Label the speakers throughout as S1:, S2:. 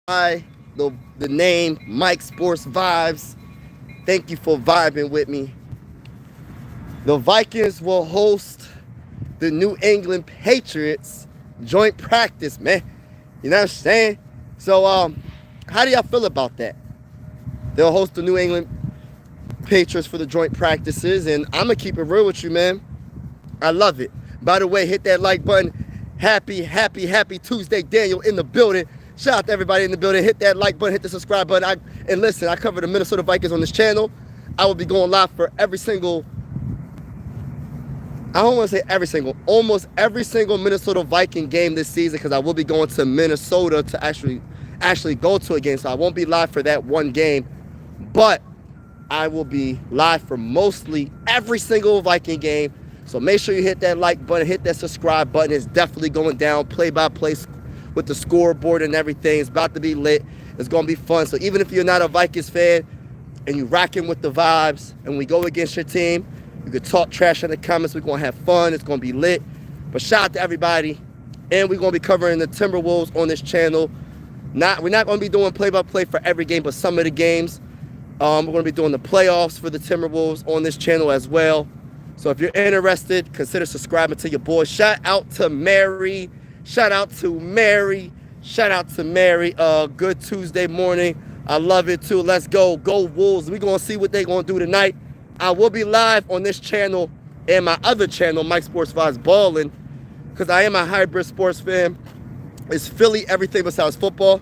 S1: by the name Mike Sports Vibes. Thank you for vibing with me. The Vikings will host the New England Patriots joint practice, man. You know what I'm saying? So, how do y'all feel about that? They'll host the New England Patriots for the joint practices, and I'm gonna keep it real with you, man. I love it. By the way, hit that like button. Happy Tuesday, Daniel in the building. Shout out to everybody in the building. Hit that like button, hit the subscribe button. And listen, I cover the Minnesota Vikings on this channel. I will be going live for I don't want to say almost every single Minnesota Viking game this season, because I will be going to Minnesota to actually go to a game. So I won't be live for that one game, but I will be live for mostly every single Viking game. So make sure you hit that like button, hit that subscribe button. It's definitely going down, play-by-play with the scoreboard and everything. It's about to be lit. It's going to be fun. So even if you're not a Vikings fan and you're rocking with the vibes and we go against your team, you can talk trash in the comments. We're going to have fun. It's going to be lit. But shout out to everybody. And we're going to be covering the Timberwolves on this channel. We're not going to be doing play-by-play for every game, but some of the games. We're going to be doing the playoffs for the Timberwolves on this channel as well. So if you're interested, consider subscribing to your boy. Shout out to Mary. Good Tuesday morning. I love it too. Let's go. Go Wolves. We're going to see what they're going to do tonight. I will be live on this channel and my other channel, Mike Sports Vibes Ballin', because I am a hybrid sports fan. It's Philly, everything besides football.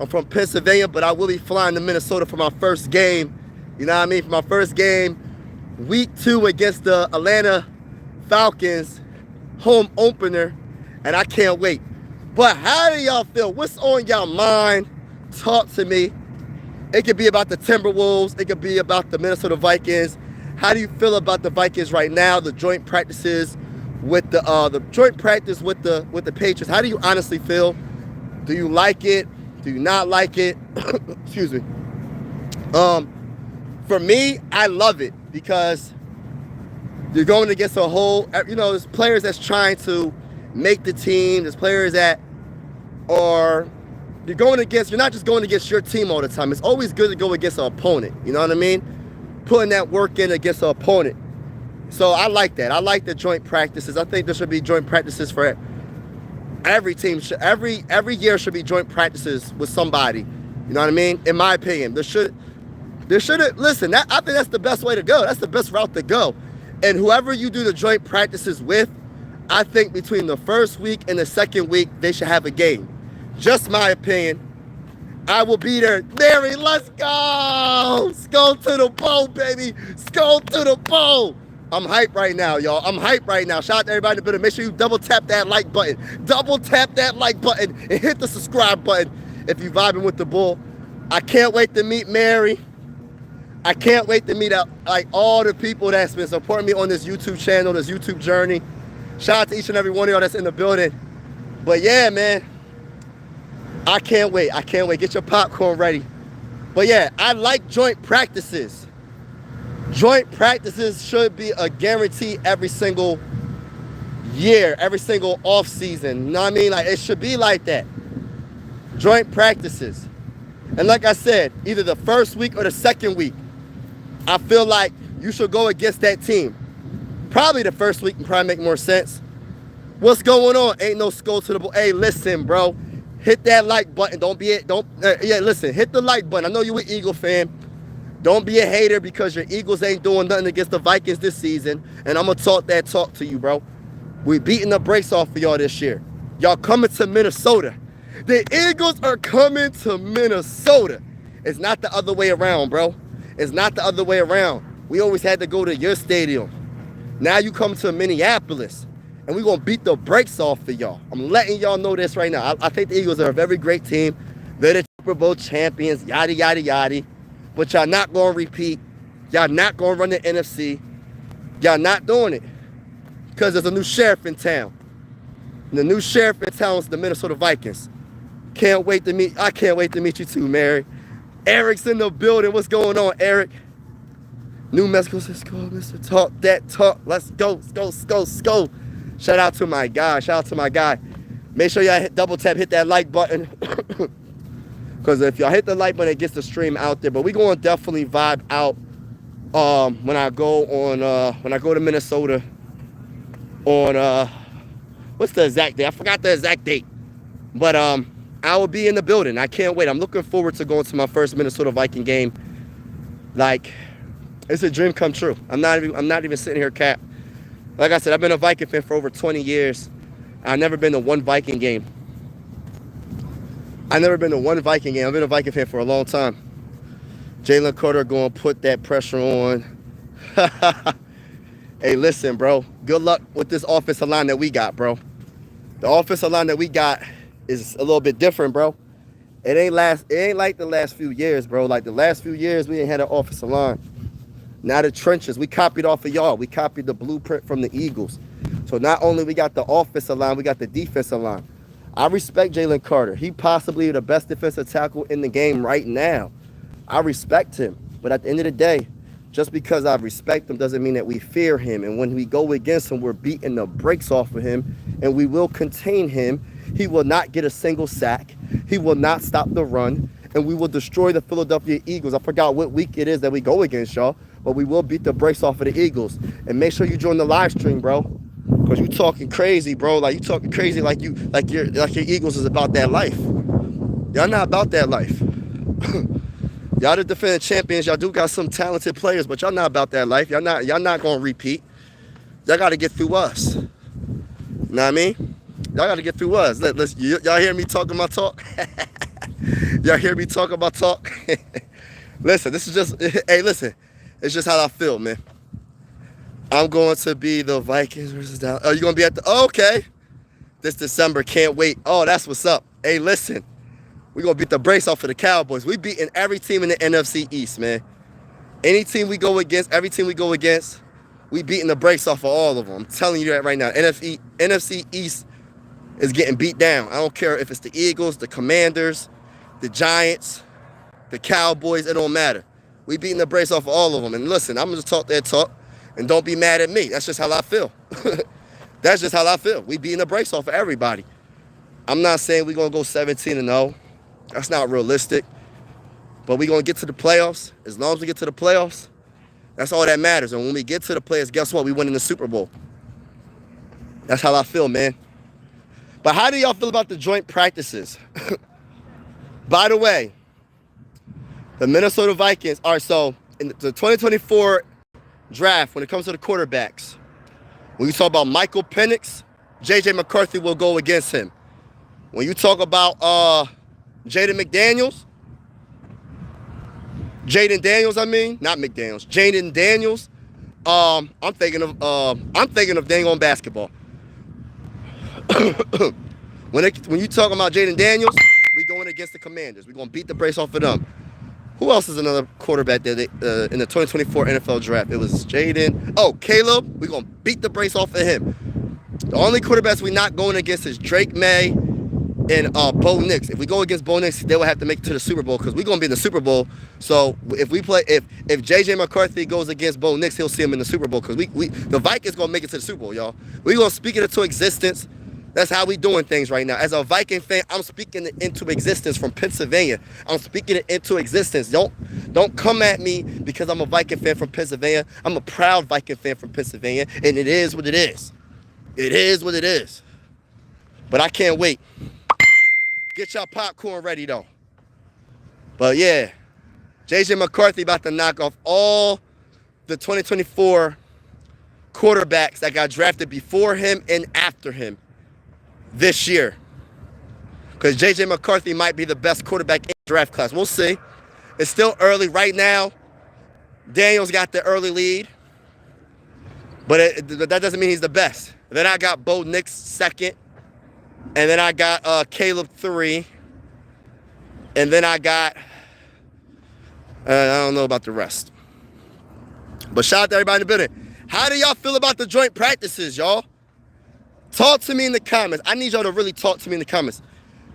S1: I'm from Pennsylvania, but I will be flying to Minnesota for my first game. You know what I mean? For my first game, week 2 against the Atlanta Falcons, home opener, and I can't wait. But how do y'all feel? What's on y'all mind? Talk to me. It could be about the Timberwolves. It could be about the Minnesota Vikings. How do you feel about the Vikings right now? The joint practices with the Patriots. How do you honestly feel? Do you like it? Do you not like it? Excuse me. For me, I love it because you're going against a whole, there's players that's trying to make the team. There's players that you're not just going against your team all the time. It's always good to go against an opponent. You know what I mean? Putting that work in against an opponent. So I like that. I like the joint practices. I think there should be joint practices for every team. Every year should be joint practices with somebody. You know what I mean? In my opinion, there should listen. I think that's the best way to go. That's the best route to go. And whoever you do the joint practices with, I think between the first week and the second week, they should have a game. Just my opinion. I will be there. Mary, let's go. Skull to the bowl, baby. Skull to the bowl. I'm hyped right now, y'all. I'm hyped right now. Shout out to everybody in the building. Make sure you double tap that like button. Double tap that like button and hit the subscribe button if you vibing with the bull. I can't wait to meet Mary. I can't wait to meet all the people that's been supporting me on this YouTube channel, this YouTube journey. Shout out to each and every one of y'all that's in the building. But yeah, man. I can't wait. Get your popcorn ready. But yeah, I like joint practices. Joint practices should be a guarantee every single year, every single off season. You know what I mean? It should be like that. Joint practices. And like I said, either the first week or the second week, I feel like you should go against that team. Probably the first week can probably make more sense. What's going on? Ain't no skull to the ball. Hey, listen, bro. Hit that like button. Listen, hit the like button. I know you're an Eagle fan. Don't be a hater because your Eagles ain't doing nothing against the Vikings this season. And I'm going to talk that talk to you, bro. We beating the brakes off of y'all this year. Y'all coming to Minnesota. The Eagles are coming to Minnesota. It's not the other way around, bro. It's not the other way around. We always had to go to your stadium. Now you come to Minneapolis. And we're going to beat the brakes off of y'all. I'm letting y'all know this right now. I think the Eagles are a very great team. They're the Super Bowl champions, yada, yada, yada. But y'all not going to repeat. Y'all not going to run the NFC. Y'all not doing it. Because there's a new sheriff in town. And the new sheriff in town is the Minnesota Vikings. I can't wait to meet you too, Mary. Eric's in the building. What's going on, Eric? New Mexico says, go, Mr. Talk that talk. Let's go. Shout out to my guy. Make sure y'all double tap, hit that like button. Because if y'all hit the like button, it gets the stream out there. But we going to definitely vibe out when I go to Minnesota on what's the exact date? I forgot the exact date. But I will be in the building. I can't wait. I'm looking forward to going to my first Minnesota Viking game. Like, it's a dream come true. I'm not even sitting here cap. Like I said, I've been a Viking fan for over 20 years. I've never been to one Viking game. I've never been to one Viking game. I've been a Viking fan for a long time. Jalen Carter going to put that pressure on. Hey, listen, bro. Good luck with this offensive line that we got, bro. The offensive line that we got is a little bit different, bro. It ain't like the last few years, bro. Like the last few years, we ain't had an offensive line. Now the trenches, we copied off of y'all. We copied the blueprint from the Eagles. So not only we got the offensive line, we got the defensive line. I respect Jalen Carter. He possibly the best defensive tackle in the game right now. I respect him. But at the end of the day, just because I respect him doesn't mean that we fear him. And when we go against him, we're beating the brakes off of him. And we will contain him. He will not get a single sack. He will not stop the run. And we will destroy the Philadelphia Eagles. I forgot what week it is that we go against y'all. But we will beat the brakes off of the Eagles. And make sure you join the live stream, bro. Because you talking crazy, bro. Like, you talking crazy like your Eagles is about that life. Y'all not about that life. Y'all the defending champions. Y'all do got some talented players, but y'all not about that life. Y'all not going to repeat. Y'all got to get through us. You know what I mean? Y'all got to get through us. Y'all hear me talking my talk? Y'all hear me talking about talk? Listen, this is just, hey, listen. It's just how I feel, man. I'm going to be the Vikings versus Dallas. Oh, you going to be at the, oh, okay. This December, can't wait. Oh, that's what's up. Hey, listen. We're going to beat the brakes off of the Cowboys. We beating every team in the NFC East, man. Any team we go against, every team we go against, we beating the brakes off of all of them. I'm telling you that right now. NFC East is getting beat down. I don't care if it's the Eagles, the Commanders, the Giants, the Cowboys. It don't matter. We beating the brakes off of all of them. And listen, I'm going to talk that talk, and don't be mad at me. That's just how I feel. That's just how I feel. We beating the brakes off of everybody. I'm not saying we're going to go 17-0. That's not realistic. But we're going to get to the playoffs. As long as we get to the playoffs, that's all that matters. And when we get to the playoffs, guess what? We win in the Super Bowl. That's how I feel, man. But how do y'all feel about the joint practices? By the way, the Minnesota Vikings are, so in the 2024 draft, when it comes to the quarterbacks, when you talk about Michael Penix, J.J. McCarthy will go against him. When you talk about Jaden Daniels, I'm thinking of dang on basketball. When you talk about Jaden Daniels, we going against the Commanders. We're going to beat the brakes off of them. Who else is another quarterback that in the 2024 NFL draft? It was Jaden. Oh, Caleb. We're going to beat the brakes off of him. The only quarterbacks we're not going against is Drake May and Bo Nix. If we go against Bo Nix, they will have to make it to the Super Bowl because we're going to be in the Super Bowl. So if J.J. McCarthy goes against Bo Nix, he'll see him in the Super Bowl because the Vikings going to make it to the Super Bowl, y'all. We're going to speak it into existence. That's how we doing things right now. As a Viking fan, I'm speaking it into existence from Pennsylvania. I'm speaking it into existence. Don't come at me because I'm a Viking fan from Pennsylvania. I'm a proud Viking fan from Pennsylvania, and it is what it is. It is what it is. But I can't wait. Get y'all popcorn ready, though. But, yeah, J.J. McCarthy about to knock off all the 2024 quarterbacks that got drafted before him and after him this year. Because J.J. McCarthy might be the best quarterback in the draft class. We'll see. It's still early. Right now, Daniels got the early lead. But that doesn't mean he's the best. Then I got Bo Nix second. And then I got Caleb 3. And then I got, I don't know about the rest. But shout out to everybody in the building. How do y'all feel about the joint practices, y'all? Talk to me in the comments. I need y'all to really talk to me in the comments.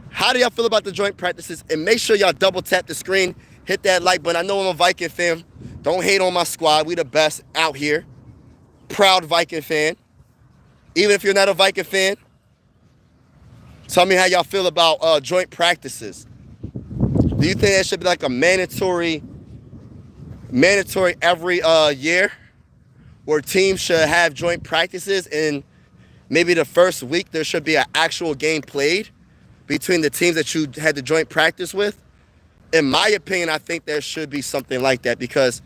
S1: How do y'all feel about the joint practices? And make sure y'all double tap the screen. Hit that like button. I know I'm a Viking fan. Don't hate on my squad. We the best out here. Proud Viking fan. Even if you're not a Viking fan, tell me how y'all feel about joint practices. Do you think that should be like a mandatory every year, where teams should have joint practices, and maybe the first week there should be an actual game played between the teams that you had the joint practice with? In my opinion, I think there should be something like that, because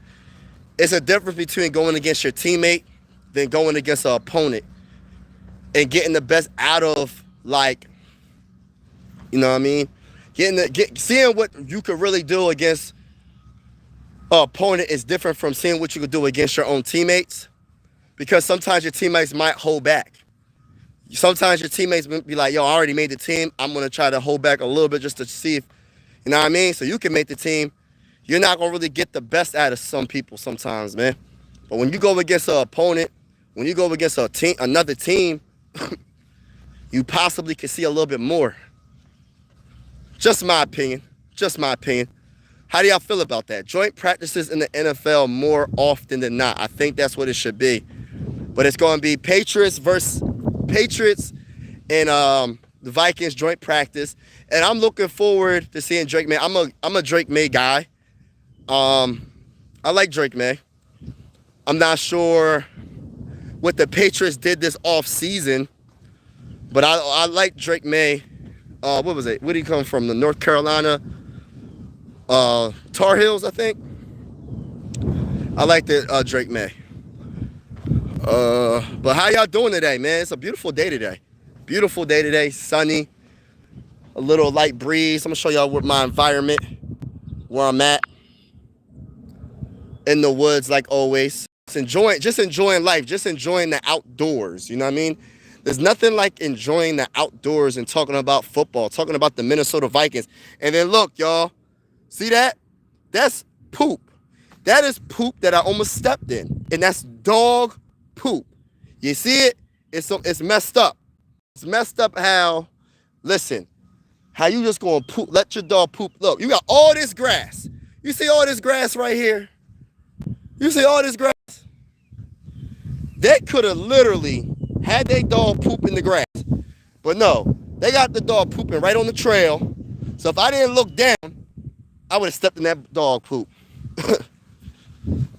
S1: it's a difference between going against your teammate than going against an opponent and getting the best out of, like, you know what I mean? Seeing what you could really do against an opponent is different from seeing what you could do against your own teammates, because sometimes your teammates might hold back. Sometimes your teammates be like, yo, I already made the team. I'm going to try to hold back a little bit just to see if, you know what I mean? So you can make the team. You're not going to really get the best out of some people sometimes, man. But when you go against an opponent, when you go against another team, you possibly can see a little bit more. Just my opinion. Just my opinion. How do y'all feel about that? Joint practices in the NFL more often than not. I think that's what it should be. But it's going to be Patriots and the Vikings joint practice. And I'm looking forward to seeing Drake May. I'm a Drake May guy. I like Drake May. I'm not sure what the Patriots did this off season, but I like Drake May. What was it? Where did he come from? The North Carolina Tar Heels, I think. I like the Drake May. But how y'all doing today, man? It's a beautiful day today. Beautiful day today. Sunny. A little light breeze. I'm gonna show y'all what my environment, where I'm at. In the woods, like always. Just enjoying life. Just enjoying the outdoors. You know what I mean? There's nothing like enjoying the outdoors and talking about football, talking about the Minnesota Vikings. And then look, y'all. See that? That's poop. That is poop that I almost stepped in. And that's dog poop. You see it? It's messed up. It's messed up how, listen, how you just gonna poop, let your dog poop. Look, you got all this grass. You see all this grass right here? You see all this grass? They could have literally had their dog poop in the grass. But no, they got the dog pooping right on the trail. So if I didn't look down, I would have stepped in that dog poop.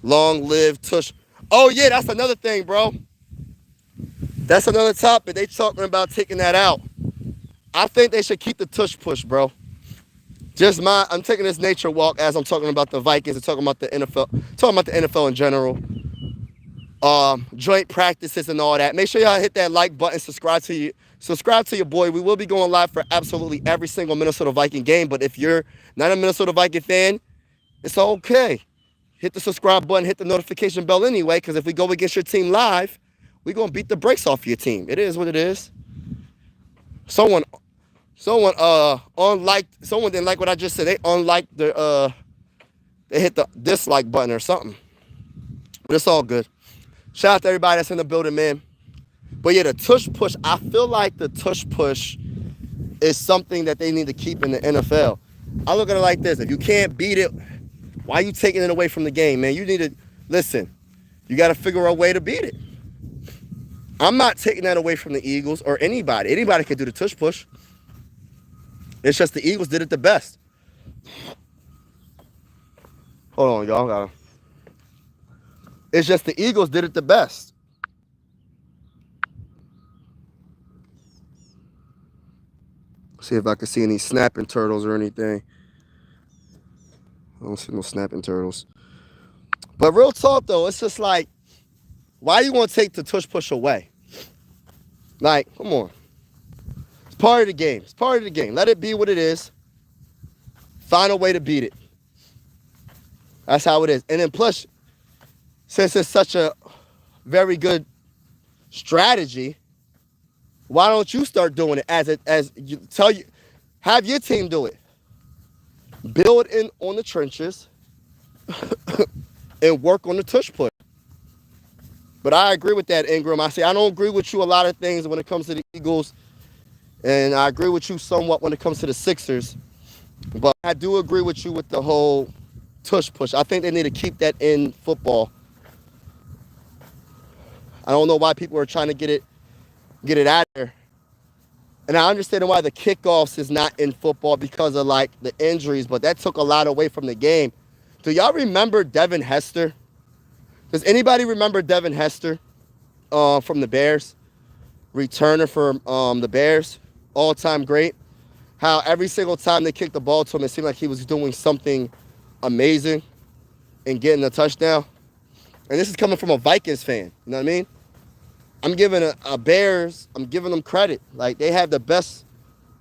S1: Long live Tush. Oh yeah, that's another thing, bro. That's another topic. They talking about taking that out. I think they should keep the tush push, bro. I'm taking this nature walk as I'm talking about the Vikings and talking about the NFL in general. Joint practices and all that. Make sure y'all hit that like button, subscribe to your boy. We will be going live for absolutely every single Minnesota Viking game. But if you're not a Minnesota Viking fan, it's okay. Hit the subscribe button, hit the notification bell anyway, because if we go against your team live, we're going to beat the brakes off your team. It is what it is. Someone didn't like what I just said. They they hit the dislike button or something. But it's all good. Shout out to everybody that's in the building, man. But yeah, the tush push, I feel like the tush push is something that they need to keep in the NFL. I look at it like this. If you can't beat it, why are you taking it away from the game, man? You need to, listen, you got to figure a way to beat it. I'm not taking that away from the Eagles or anybody. Anybody can do the tush push. It's just the Eagles did it the best. Hold on, y'all. It's just the Eagles did it the best. See if I can see any snapping turtles or anything. I don't see no snapping turtles. But real talk, though, it's just like, why you want to take the tush push away? Like, come on. It's part of the game. It's part of the game. Let it be what it is. Find a way to beat it. That's how it is. And then plus, since it's such a very good strategy, why don't you start doing it have your team do it. Build in on the trenches and work on the tush push. But I agree with that, Ingram. I don't agree with you a lot of things when it comes to the Eagles, and I agree with you somewhat when it comes to the Sixers. But I do agree with you with the whole tush push. I think they need to keep that in football. I don't know why people are trying to get it out of there. And I understand why the kickoffs is not in football because of like the injuries, but that took a lot away from the game. Do y'all remember Devin Hester? Does anybody remember Devin Hester from the Bears? Returner for the Bears, all-time great. How every single time they kicked the ball to him, it seemed like he was doing something amazing and getting a touchdown. And this is coming from a Vikings fan, you know what I mean? I'm giving a Bears, I'm giving them credit. Like, they have the best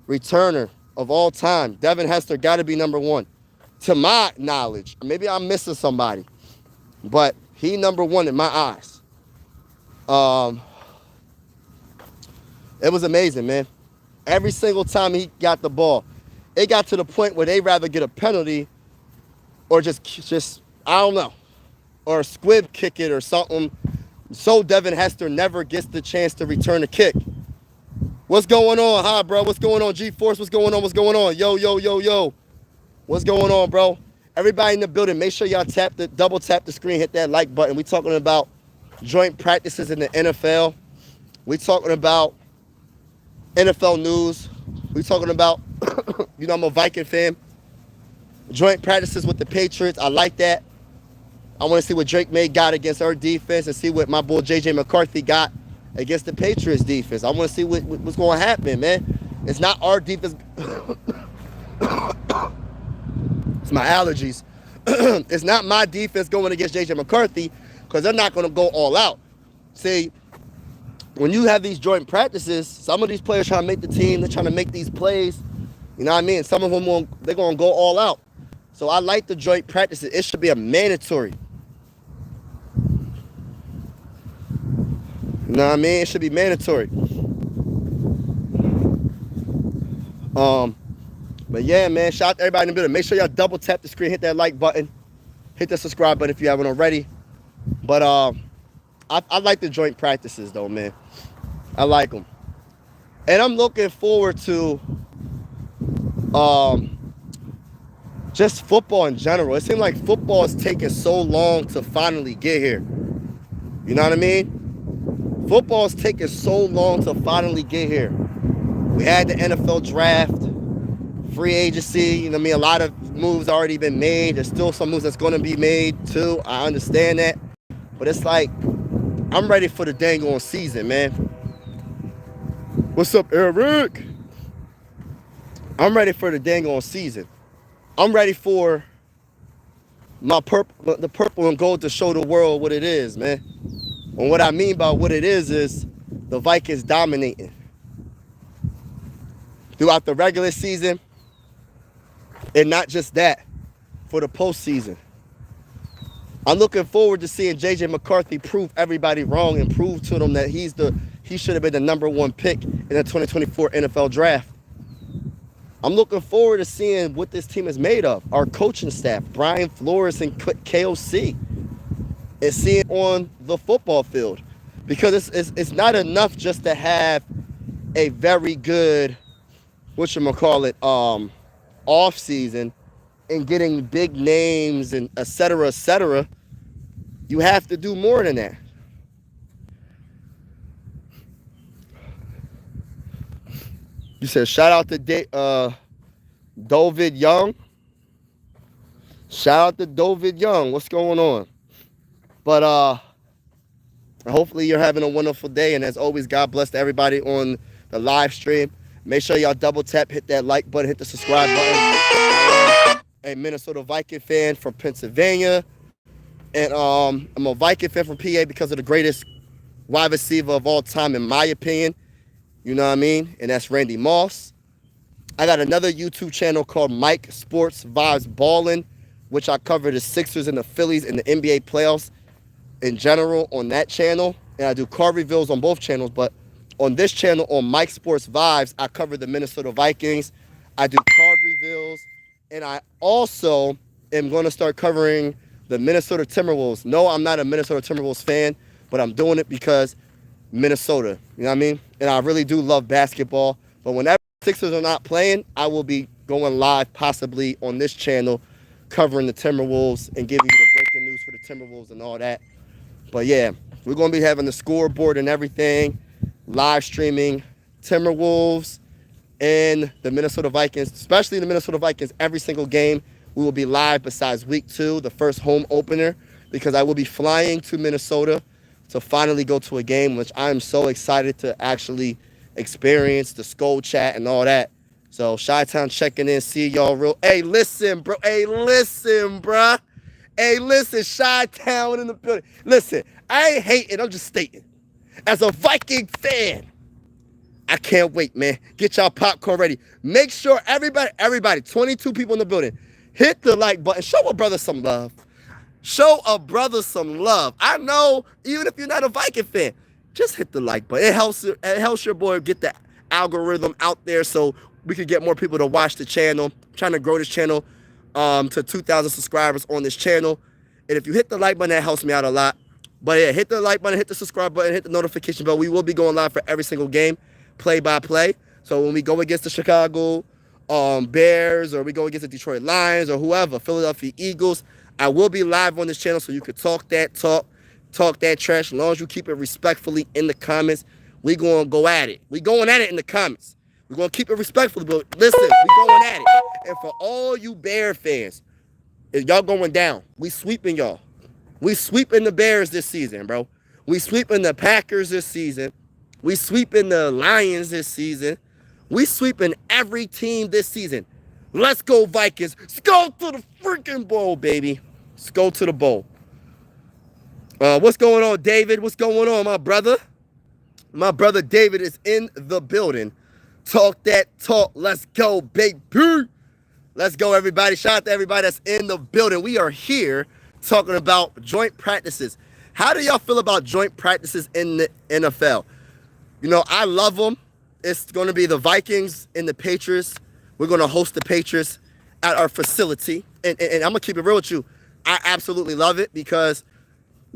S1: returner of all time. Devin Hester got to be number one. To my knowledge, maybe I'm missing somebody, but he number one in my eyes. It was amazing, man. Every single time he got the ball, it got to the point where they'd rather get a penalty or just I don't know, or a squib kick it or something, so Devin Hester never gets the chance to return the kick. What's going on? Hi, bro. What's going on? G-Force, what's going on? What's going on? Yo, yo, yo, yo. What's going on, bro? Everybody in the building, make sure y'all double tap the screen, hit that like button. We talking about joint practices in the NFL. We talking about NFL news. We talking about, I'm a Viking fan. Joint practices with the Patriots. I like that. I want to see what Drake May got against our defense and see what my boy J.J. McCarthy got against the Patriots defense. I want to see what's going to happen, man. It's not our defense. It's my allergies. It's not my defense going against J.J. McCarthy because they're not going to go all out. See, when you have these joint practices, some of these players trying to make the team. They're trying to make these plays. You know what I mean? Some of them, they're going to go all out. So I like the joint practices. It should be a mandatory. You know what I mean? It should be mandatory. But yeah, man, shout out to everybody in the building. Make sure y'all double tap the screen, hit that like button, hit the subscribe button if you haven't already. But I like the joint practices though, man. I like them. And I'm looking forward to just football in general. It seems like football is taking so long to finally get here. You know what I mean? Football is taking so long to finally get here. We had the NFL draft, free agency. You know what I mean? A lot of moves already been made. There's still some moves that's going to be made too. I understand that. But it's like, I'm ready for the dang on season, man. What's up, Eric? I'm ready for the dang on season. I'm ready for the purple and gold to show the world what it is, man. And what I mean by what it is the Vikings dominating. Throughout the regular season, and not just that, for the postseason. I'm looking forward to seeing J.J. McCarthy prove everybody wrong and prove to them that he should have been the number one pick in the 2024 NFL draft. I'm looking forward to seeing what this team is made of. Our coaching staff, Brian Flores and KOC, and seeing it on the football field. Because it's not enough just to have a very good, off season and getting big names and et cetera, et cetera. You have to do more than that. You said shout out to David Young. Shout out to David Young. What's going on? But hopefully you're having a wonderful day. And as always, God bless to everybody on the live stream. Make sure y'all double tap, hit that like button, hit the subscribe button. A Minnesota Viking fan from Pennsylvania. And I'm a Viking fan from PA because of the greatest wide receiver of all time, in my opinion. You know what I mean? And that's Randy Moss. I got another YouTube channel called Mike Sports Vibes Ballin', which I cover the Sixers and the Phillies in the NBA playoffs in general on that channel. And I do car reviews on both channels. But on this channel, on Mike Sports Vibes, I cover the Minnesota Vikings. I do card reviews. And I also am going to start covering the Minnesota Timberwolves. No, I'm not a Minnesota Timberwolves fan, but I'm doing it because Minnesota, you know what I mean? And I really do love basketball. But whenever Sixers are not playing, I will be going live possibly on this channel covering the Timberwolves and giving you the breaking news for the Timberwolves and all that. But yeah, we're going to be having the scoreboard and everything, live streaming Timberwolves in the Minnesota Vikings, especially the Minnesota Vikings, every single game. We will be live besides week 2, the first home opener, because I will be flying to Minnesota to finally go to a game, which I'm so excited to actually experience, the Skull Chat and all that. So Chi-Town checking in, see y'all real. Hey, listen, bro. Hey, listen, bruh. Hey, listen, Chi-Town in the building. Listen, I ain't hating, I'm just stating. As a Viking fan, I can't wait, man. Get y'all popcorn ready. Make sure everybody, 22 people in the building, hit the like button. Show a brother some love. Show a brother some love. I know, even if you're not a Viking fan, just hit the like button. It helps your boy get the algorithm out there so we can get more people to watch the channel. I'm trying to grow this channel to 2,000 subscribers on this channel. And if you hit the like button, that helps me out a lot. But yeah, hit the like button, hit the subscribe button, hit the notification bell. We will be going live for every single game, play by play. So when we go against the Chicago Bears, or we go against the Detroit Lions, or whoever, Philadelphia Eagles, I will be live on this channel so you can talk that trash. As long as you keep it respectfully in the comments, we gonna go at it. We going at it in the comments. We're gonna keep it respectfully, but listen, we going at it. And for all you Bear fans, y'all going down. We sweeping y'all. We sweeping the Bears this season, bro. We sweeping the Packers this season. We sweeping the Lions this season. We sweeping every team this season. Let's go, Vikings. Let's go to the freaking bowl, baby. Let's go to the bowl. What's going on, David? What's going on, my brother? My brother David is in the building. Talk that talk. Let's go, baby. Let's go, everybody. Shout out to everybody that's in the building. We are here talking about joint practices. How do y'all feel about joint practices in the NFL? You know, I love them. It's going to be the Vikings and the Patriots. We're going to host the Patriots at our facility. And I'm going to keep it real with you. I absolutely love it because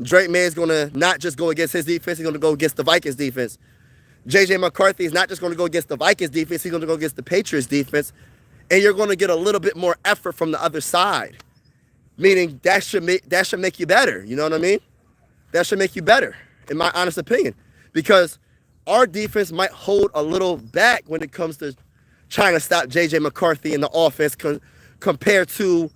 S1: Drake May is going to not just go against his defense. He's going to go against the Vikings defense. J.J. McCarthy is not just going to go against the Vikings defense. He's going to go against the Patriots defense. And you're going to get a little bit more effort from the other side. Meaning that should make you better. You know what I mean? That should make you better, in my honest opinion. Because our defense might hold a little back when it comes to trying to stop J.J. McCarthy in the offense compared to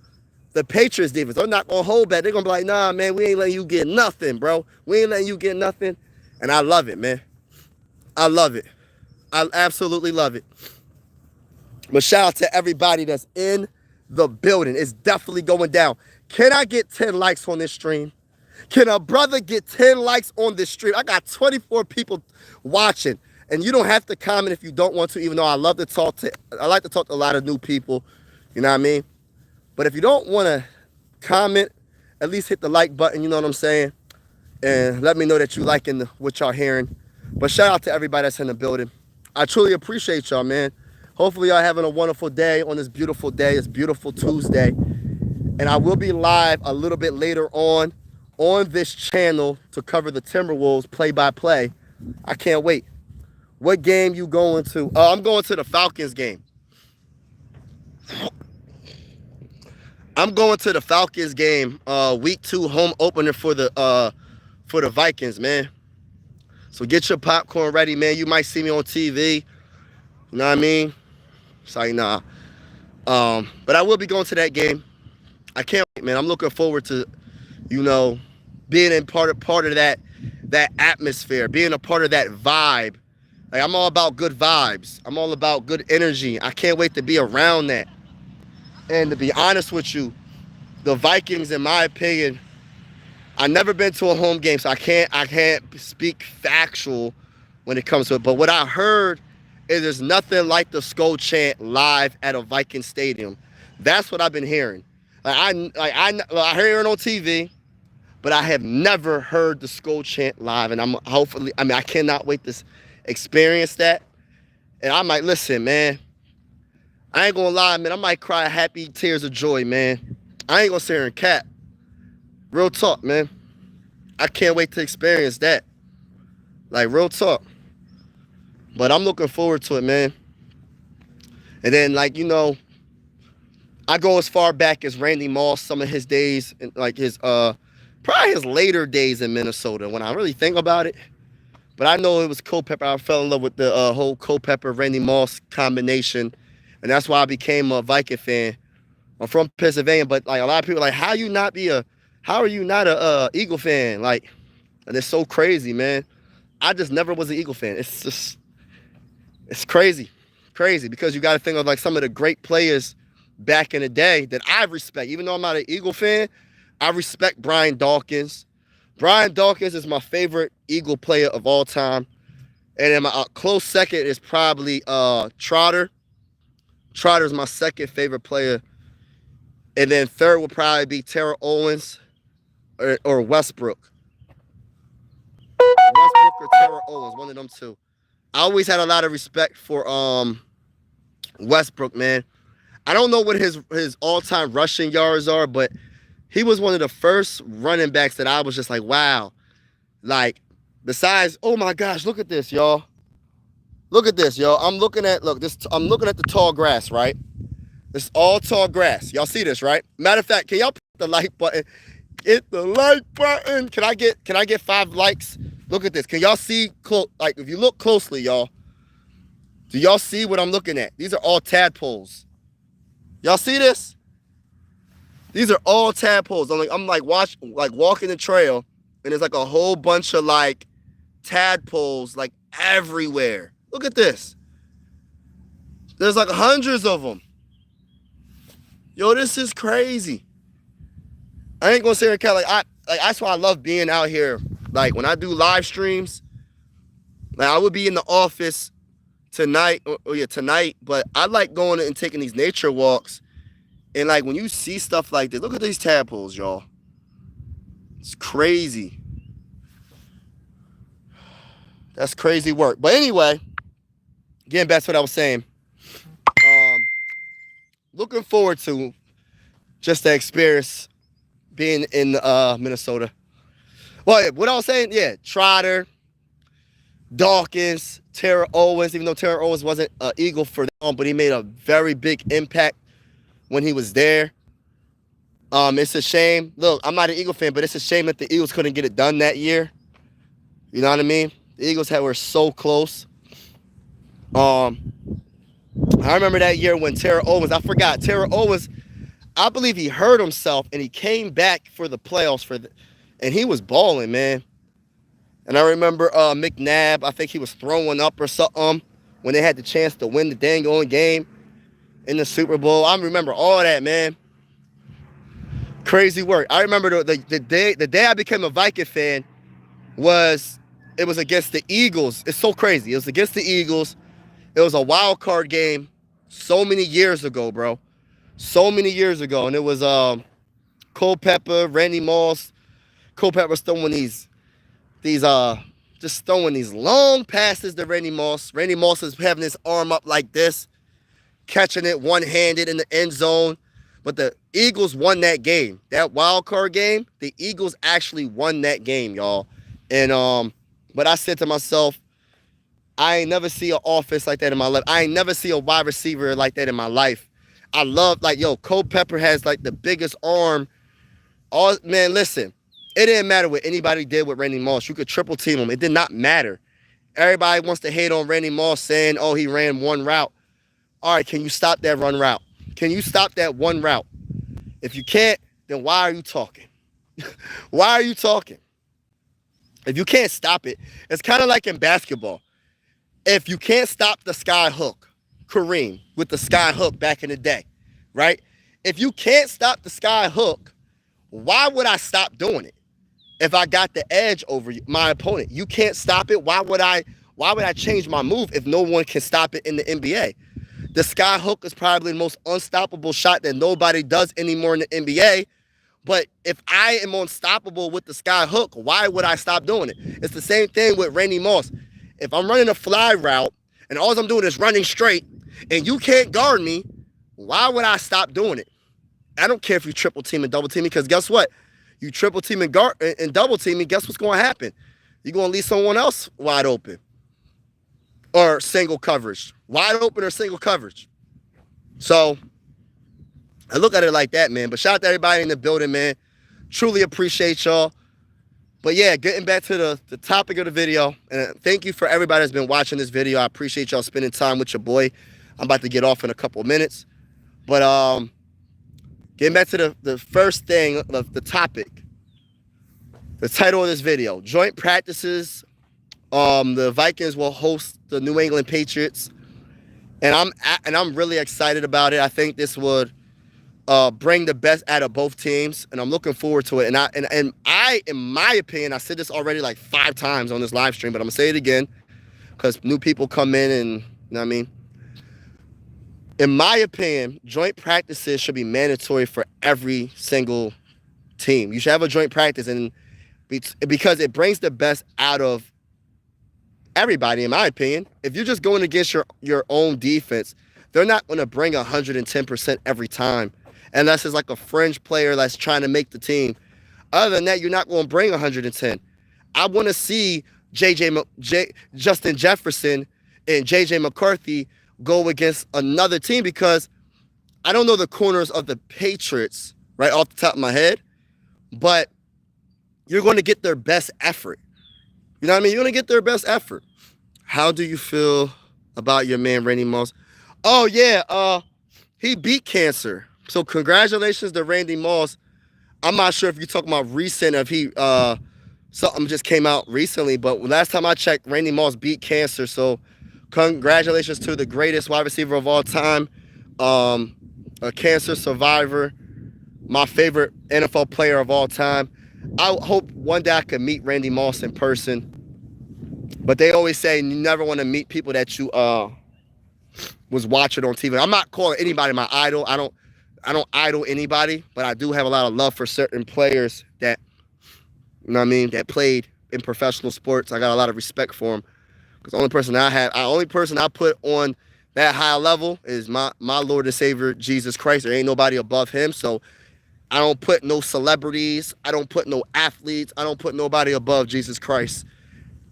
S1: the Patriots defense. They're not going to hold back. They're going to be like, nah, man, we ain't letting you get nothing, bro. We ain't letting you get nothing. And I love it, man. I love it. I absolutely love it. But shout out to everybody that's in the building. It's definitely going down. Can I get 10 likes on this stream? Can a brother get 10 likes on this stream? I got 24 people watching. And you don't have to comment if you don't want to, even though I like to talk to a lot of new people. You know what I mean? But if you don't want to comment, at least hit the like button, you know what I'm saying? And let me know that you liking what y'all hearing. But shout out to everybody that's in the building. I truly appreciate y'all, man. Hopefully y'all having a wonderful day on this beautiful day. It's beautiful Tuesday. And I will be live a little bit later on this channel to cover the Timberwolves play-by-play. I can't wait. What game you going to? I'm going to the Falcons game. I'm going to the Falcons game, week 2 home opener for the Vikings, man. So get your popcorn ready, man. You might see me on TV. You know what I mean? It's like, nah. But I will be going to that game. I can't wait, man. I'm looking forward to, you know, being in part of that atmosphere, being a part of that vibe. Like, I'm all about good vibes. I'm all about good energy. I can't wait to be around that. And to be honest with you, the Vikings, in my opinion, I've never been to a home game, so I can't speak factual when it comes to it. But what I heard is there's nothing like the Skull Chant live at a Viking stadium. That's what I've been hearing. I hear it on TV, but I have never heard the Skull Chant live. And I cannot wait to experience that. And I might, listen, man, I ain't gonna lie, man, I might cry happy tears of joy, man. I ain't gonna sit here and cap. Real talk, man. I can't wait to experience that. Like, real talk. But I'm looking forward to it, man. And then, like, you know, I go as far back as Randy Moss, some of his days, like his, probably his later days in Minnesota, when I really think about it. But I know it was Culpepper. I fell in love with the whole Culpepper Randy Moss combination, and that's why I became a Viking fan. I'm from Pennsylvania, but like a lot of people, like, how are you not a Eagle fan? Like, and it's so crazy, man. I just never was an Eagle fan. It's crazy because you got to think of like some of the great players back in the day that I respect. Even though I'm not an Eagle fan, I respect Brian Dawkins. Brian Dawkins is my favorite Eagle player of all time. And then my close second is probably Trotter. Trotter is my second favorite player. And then third would probably be Terrell Owens or Westbrook. Westbrook or Terrell Owens, one of them two. I always had a lot of respect for Westbrook, man. I don't know what his all-time rushing yards are, but he was one of the first running backs that I was just like, wow. Like, besides, oh my gosh, look at this, y'all. Look at this, y'all. I'm looking at the tall grass, right? It's all tall grass. Y'all see this, right? Matter of fact, can y'all put the like button? Hit the like button. Can I get 5 likes? Look at this. Can y'all see like if you look closely, y'all? Do y'all see what I'm looking at? These are all tadpoles. Y'all see this? These are all tadpoles. I'm walking the trail, and there's like a whole bunch of like tadpoles like everywhere. Look at this. There's like hundreds of them. Yo, this is crazy. I ain't gonna say it, that's why I love being out here. Like when I do live streams, like I would be in the office tonight, but I like going and taking these nature walks. And like when you see stuff like this, look at these tadpoles, y'all. It's crazy. That's crazy work. But anyway, getting back to what I was saying. Looking forward to just the experience being in Minnesota. Well, what I was saying, yeah, Trotter, Dawkins, Terrell Owens, even though Terrell Owens wasn't an Eagle for them, but he made a very big impact when he was there. It's a shame. Look, I'm not an Eagle fan, but it's a shame that the Eagles couldn't get it done that year. You know what I mean? The Eagles were so close. I remember that year when Terrell Owens, Terrell Owens, I believe he hurt himself and he came back for the playoffs and he was balling, man. And I remember McNabb, I think he was throwing up or something when they had the chance to win the dang on game in the Super Bowl. I remember all that, man. Crazy work. I remember the day I became a Viking fan was against the Eagles. It's so crazy. It was against the Eagles. It was a wild card game so many years ago, bro. So many years ago. And it was Culpepper, Randy Moss. Culpepper's throwing just throwing these long passes to Randy Moss. Randy Moss is having his arm up like this, catching it one-handed in the end zone. But the Eagles won that game. That wild card game, the Eagles actually won that game, y'all. And but I said to myself, I ain't never see an offense like that in my life. I ain't never see a wide receiver like that in my life. I love, like, Culpepper has like the biggest arm. Man, listen, it didn't matter what anybody did with Randy Moss. You could triple team him. It did not matter. Everybody wants to hate on Randy Moss saying, oh, he ran one route. All right, can you stop that run route? Can you stop that one route? If you can't, then why are you talking? Why are you talking? If you can't stop it, it's kind of like in basketball. If you can't stop the sky hook, Kareem with the sky hook back in the day, right? If you can't stop the sky hook, why would I stop doing it? If I got the edge over my opponent, you can't stop it. Why would I change my move if no one can stop it in the NBA? The sky hook is probably the most unstoppable shot that nobody does anymore in the NBA. But if I am unstoppable with the sky hook, why would I stop doing it? It's the same thing with Randy Moss. If I'm running a fly route and all I'm doing is running straight and you can't guard me, why would I stop doing it? I don't care if you triple team and double team me, because guess what? You triple team and double team me, guess what's going to happen? You're going to leave someone else wide open or single coverage. Wide open or single coverage. So I look at it like that, man. But shout out to everybody in the building, man. Truly appreciate y'all. But yeah, getting back to the topic of the video, and thank you for everybody that's been watching this video. I appreciate y'all spending time with your boy. I'm about to get off in a couple of minutes. But getting back to the first thing, the topic, the title of this video, joint practices. The Vikings will host the New England Patriots, and I'm really excited about it. I think this would bring the best out of both teams, and I'm looking forward to it. And I, in my opinion, I said this already like 5 times on this live stream, but I'm gonna say it again because new people come in, and you know what I mean. In my opinion, joint practices should be mandatory for every single team. You should have a joint practice, and because it brings the best out of everybody, in my opinion. If you're just going against your own defense, they're not going to bring 110% every time, unless it's like a fringe player that's trying to make the team. Other than that, you're not going to bring 110. I want to see Justin Jefferson and J.J. McCarthy go against another team, because I don't know the corners of the Patriots right off the top of my head, but you're going to get their best effort. You know what I mean? You're going to get their best effort. How do you feel about your man, Randy Moss? Oh, yeah, he beat cancer. So congratulations to Randy Moss. I'm not sure if you're talking about recent, if he something just came out recently, but last time I checked, Randy Moss beat cancer. So congratulations to the greatest wide receiver of all time, a cancer survivor, my favorite NFL player of all time. I hope one day I could meet Randy Moss in person. But they always say you never want to meet people that you was watching on TV. I'm not calling anybody my idol. I don't idol anybody, but I do have a lot of love for certain players that, you know what I mean, that played in professional sports. I got a lot of respect for them. Because the only person I put on that high level is my Lord and Savior, Jesus Christ. There ain't nobody above him. So I don't put no celebrities. I don't put no athletes. I don't put nobody above Jesus Christ.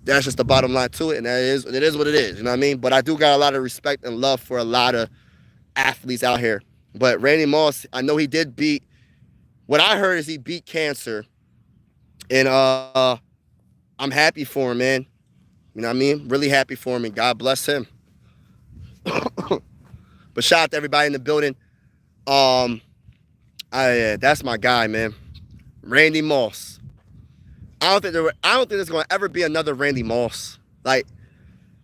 S1: That's just the bottom line to it, and it is what it is, you know what I mean? But I do got a lot of respect and love for a lot of athletes out here. But Randy Moss, I know he did beat, what I heard is he beat cancer, and I'm happy for him, man. You know what I mean? Really happy for him, and God bless him. But shout out to everybody in the building. That's my guy, man. Randy Moss. I don't think there's going to ever be another Randy Moss. Like,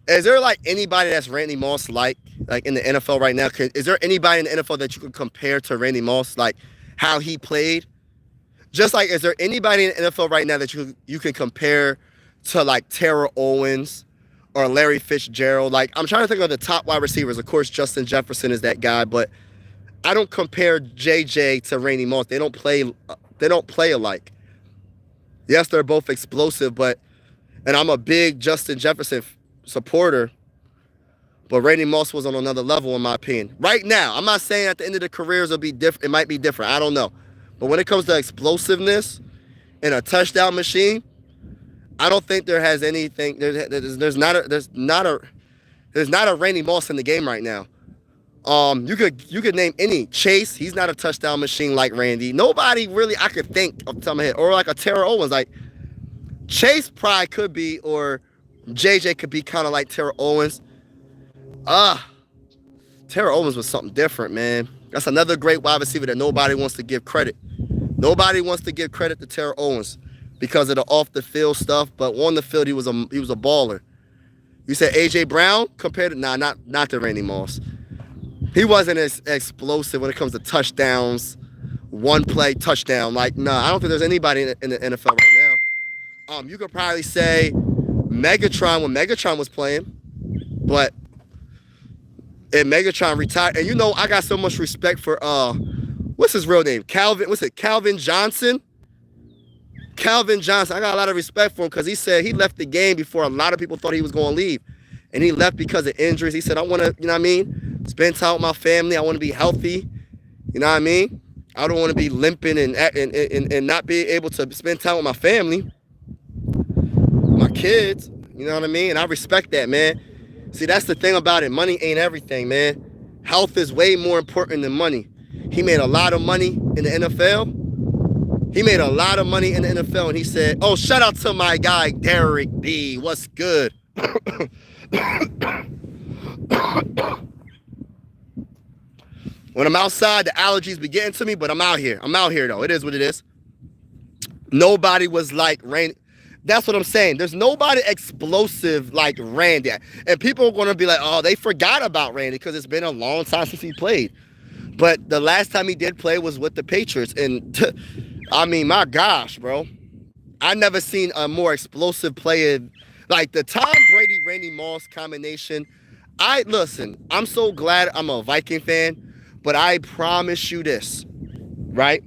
S1: is there like anybody that's Randy Moss like in the NFL right now? Is there anybody in the NFL that you could compare to Randy Moss, like how he played? Just like, is there anybody in the NFL right now that you can compare to like Terrell Owens or Larry Fitzgerald? Like, I'm trying to think of the top wide receivers. Of course, Justin Jefferson is that guy, but I don't compare JJ to Randy Moss. They don't play alike. Yes, they're both explosive, and I'm a big Justin Jefferson supporter, but Randy Moss was on another level in my opinion. Right now, I'm not saying at the end of the careers it'll be different. It might be different. I don't know. But when it comes to explosiveness and a touchdown machine, I don't think there has anything. There's not a Randy Moss in the game right now. You could name any. Chase, he's not a touchdown machine like Randy. Nobody really I could think off the top of my head. Or like a Terrell Owens. Like Chase probably could be, or JJ could be kind of like Terrell Owens. Terrell Owens was something different, man. That's another great wide receiver that nobody wants to give credit. Nobody wants to give credit to Terrell Owens because of the off the field stuff, but on the field he was a baller. You said AJ Brown compared to not to Randy Moss. He wasn't as explosive when it comes to touchdowns, one play touchdown. Like, I don't think there's anybody in the NFL right now. You could probably say Megatron when Megatron was playing, but and Megatron retired. And you know, I got so much respect for what's his real name? Calvin Johnson? Calvin Johnson. I got a lot of respect for him because he said he left the game before a lot of people thought he was going to leave. And he left because of injuries. He said, I want to, you know what I mean, spend time with my family. I want to be healthy. You know what I mean? I don't want to be limping and not be able to spend time with my family, my kids. You know what I mean? And I respect that, man. See, that's the thing about it. Money ain't everything, man. Health is way more important than money. He made a lot of money in the NFL, He made a lot of money in the NFL, and he said, "Oh, shout out to my guy Derek B. What's good?" When I'm outside, the allergies be getting to me, but I'm out here. I'm out here though. It is what it is. Nobody was like Randy. That's what I'm saying. There's nobody explosive like Randy. And people are going to be like, oh, they forgot about Randy because it's been a long time since he played. But the last time he did play was with the Patriots. And I mean, my gosh, bro. I never seen a more explosive player. Like the Tom Brady, Randy Moss combination. Listen, I'm so glad I'm a Viking fan. But I promise you this, right?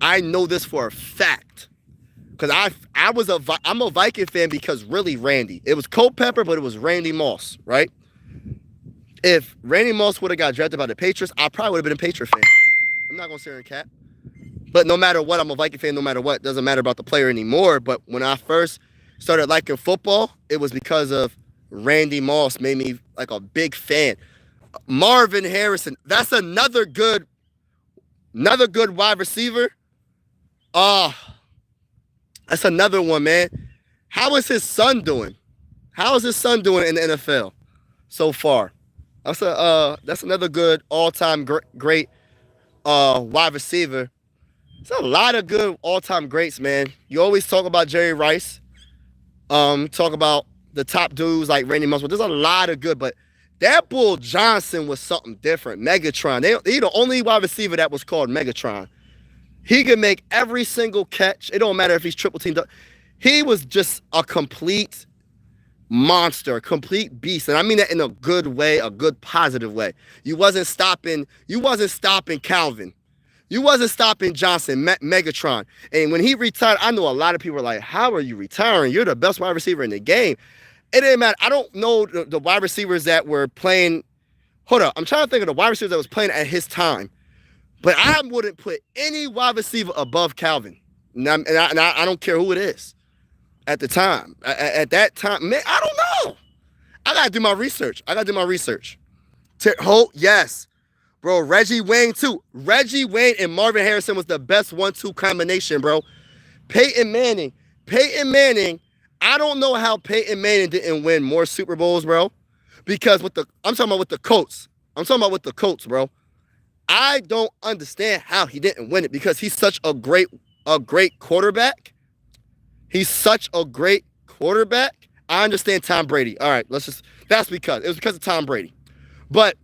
S1: I know this for a fact. Because I'm a Viking fan because really Randy. It was Culpepper, but it was Randy Moss, right? If Randy Moss would have got drafted by the Patriots, I probably would have been a Patriot fan. I'm not going to sit here and cap. But no matter what, I'm a Viking fan no matter what. It doesn't matter about the player anymore. But when I first started liking football, it was because of Randy Moss made me like a big fan. Marvin Harrison, that's another good wide receiver. That's another one, man. How is his son doing? How is his son doing in the NFL so far? That's another good all-time great wide receiver. There's a lot of good all-time greats, man. You always talk about Jerry Rice. Talk about the top dudes like Randy Moss. There's a lot of good, but that Bull Johnson was something different. Megatron. He the only wide receiver that was called Megatron. He could make every single catch. It don't matter if he's triple teamed up. He was just a complete monster, a complete beast. And I mean that in a good way, a good positive way. You wasn't stopping Calvin. You wasn't stopping Johnson, Megatron. And when he retired, I know a lot of people were like, how are you retiring? You're the best wide receiver in the game. It didn't matter. I don't know the wide receivers that were playing. Hold up. I'm trying to think of the wide receivers that was playing at his time. But I wouldn't put any wide receiver above Calvin. And I don't care who it is at the time. At that time, man, I don't know. I got to do my research. Holt, yes. Bro, Reggie Wayne, too. Reggie Wayne and Marvin Harrison was the best 1-2 combination, bro. Peyton Manning, I don't know how Peyton Manning didn't win more Super Bowls, bro. Because I'm talking about with the Colts, bro. I don't understand how he didn't win it because he's such a great quarterback. I understand Tom Brady. All right, it was because of Tom Brady. But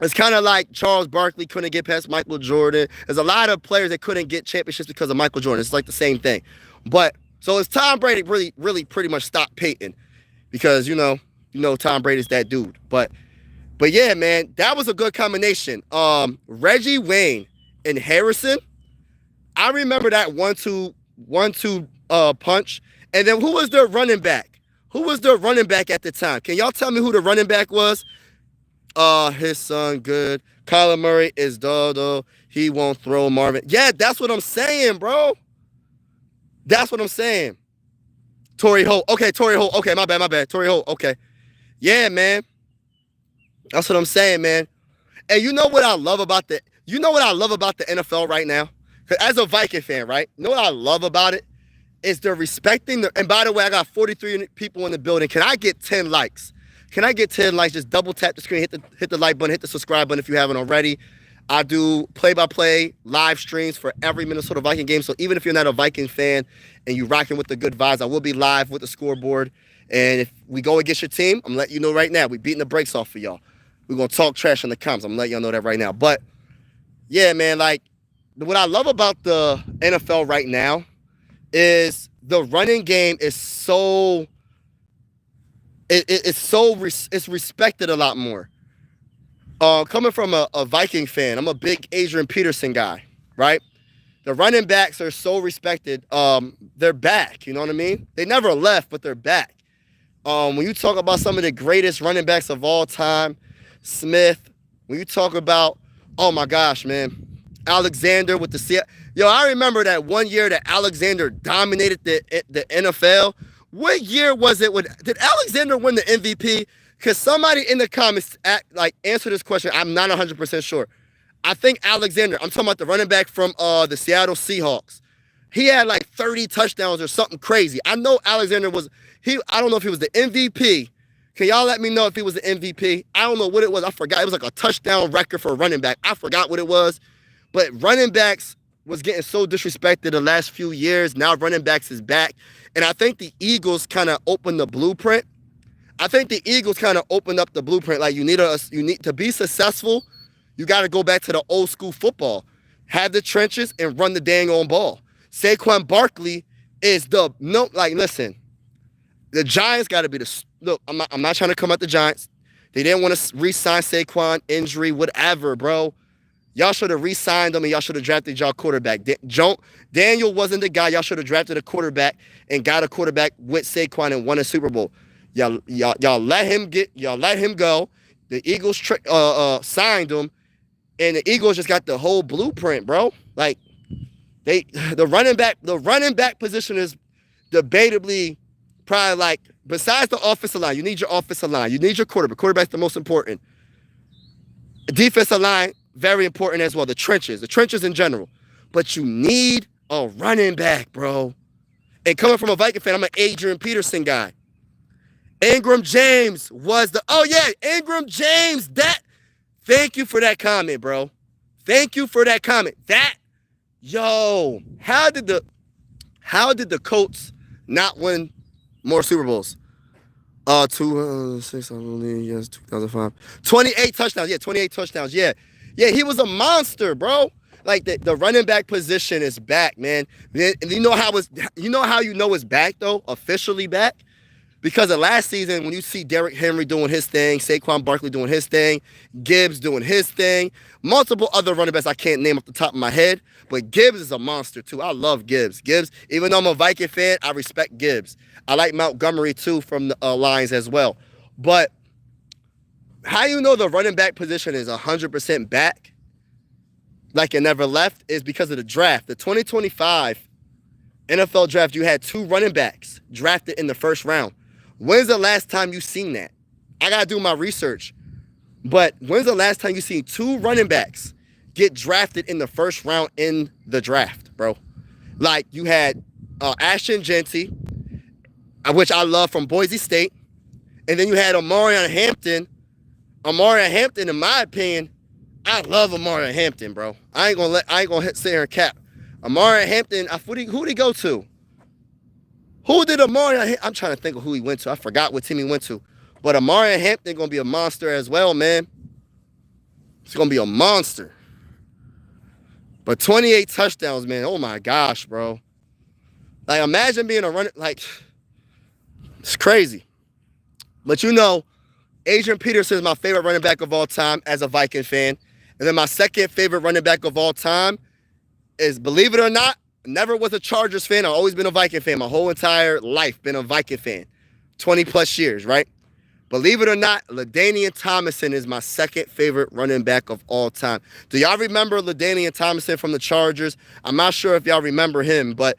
S1: it's kind of like Charles Barkley couldn't get past Michael Jordan. There's a lot of players that couldn't get championships because of Michael Jordan. It's like the same thing. But so it's Tom Brady really pretty much stopped Peyton because you know Tom Brady's that dude. But yeah, man, that was a good combination. Reggie Wayne and Harrison. I remember that 1-2 punch. And then who was the running back? Who was the running back at the time? Can y'all tell me who the running back was? His son good. Kyler Murray is dodo. He won't throw Marvin. Yeah, that's what I'm saying, bro. That's what I'm saying. Torrey Holt. Okay, Torrey Holt. Okay, my bad. Torrey Holt. Okay. Yeah, man. That's what I'm saying, man. And you know what I love about the NFL right now? As a Viking fan, right? You know what I love about it? Is they're respecting and by the way, I got 43 people in the building. Can I get 10 likes? Just double tap the screen, hit the like button, hit the subscribe button if you haven't already. I do play-by-play live streams for every Minnesota Viking game. So even if you're not a Viking fan and you're rocking with the good vibes, I will be live with the scoreboard. And if we go against your team, I'm letting you know right now, we're beating the brakes off for y'all. We're going to talk trash in the comments. I'm letting y'all know that right now. But, yeah, man, like, what I love about the NFL right now is the running game is so it's respected a lot more. Coming from a Viking fan, I'm a big Adrian Peterson guy, right? The running backs are so respected. They're back, you know what I mean? They never left, but they're back. When you talk about some of the greatest running backs of all time, Smith, when you talk about, oh my gosh, man, Alexander with the Seattle. Yo, I remember that one year that Alexander dominated the NFL. What year was it? Did Alexander win the MVP? Because somebody in the comments answer this question. I'm not 100% sure. I think Alexander, I'm talking about the running back from the Seattle Seahawks. He had like 30 touchdowns or something crazy. I know Alexander was, I don't know if he was the MVP. Can y'all let me know if he was the MVP? I don't know what it was. I forgot. It was like a touchdown record for a running back. I forgot what it was. But running backs was getting so disrespected the last few years. Now running backs is back. And I think the Eagles kind of opened the blueprint. I think the Eagles kind of opened up the blueprint. Like you need to be successful, you got to go back to the old school football. Have the trenches and run the dang on ball. Saquon Barkley is listen, the Giants got to be look, I'm not trying to come at the Giants. They didn't want to re-sign Saquon, injury, whatever, bro. Y'all should have re-signed him and y'all should have drafted y'all quarterback. Daniel wasn't the guy. Y'all should have drafted a quarterback and got a quarterback with Saquon and won a Super Bowl. Y'all let him go. The Eagles signed him, and the Eagles just got the whole blueprint, bro. Like the running back position is debatably probably like, besides the offensive line, you need your offensive line. You need your quarterback. Quarterback's the most important. Defensive line, very important as well. The trenches in general. But you need a running back, bro. And coming from a Viking fan, I'm an Adrian Peterson guy. Ingram James was Ingram James. Thank you for that comment, bro. Thank you for that comment. How did the Colts not win more Super Bowls? 2005. 28 touchdowns. Yeah, 28 touchdowns. Yeah, he was a monster, bro. Like the running back position is back, man. And you know how it's back though, officially back? Because of last season, when you see Derrick Henry doing his thing, Saquon Barkley doing his thing, Gibbs doing his thing, multiple other running backs I can't name off the top of my head, but Gibbs is a monster too. I love Gibbs. Even though I'm a Viking fan, I respect Gibbs. I like Montgomery too from the Lions as well. But how you know the running back position is 100% back, like it never left, is because of the draft. The 2025 NFL draft, you had 2 running backs drafted in the first round. When's the last time you seen that? I got to do my research. But when's the last time you seen 2 running backs get drafted in the first round in the draft, bro? Like you had Ashton Genty, which I love, from Boise State. And then you had Omarion Hampton. Omarion Hampton, in my opinion, I love Omarion Hampton, bro. I ain't gonna sit here and cap. Omarion Hampton, who'd he go to? Who did Omarion? I'm trying to think of who he went to. I forgot what team he went to. But Omarion Hampton gonna be a monster as well, man. It's gonna be a monster. But 28 touchdowns, man. Oh my gosh, bro. Like imagine being a runner. Like it's crazy. But you know, Adrian Peterson is my favorite running back of all time as a Viking fan. And then my second favorite running back of all time is, believe it or not, never was a Chargers fan. I've always been a Viking fan. My whole entire life been a Viking fan. 20 plus years, right? Believe it or not, LaDainian Tomlinson is my second favorite running back of all time. Do y'all remember LaDainian Tomlinson from the Chargers? I'm not sure if y'all remember him, but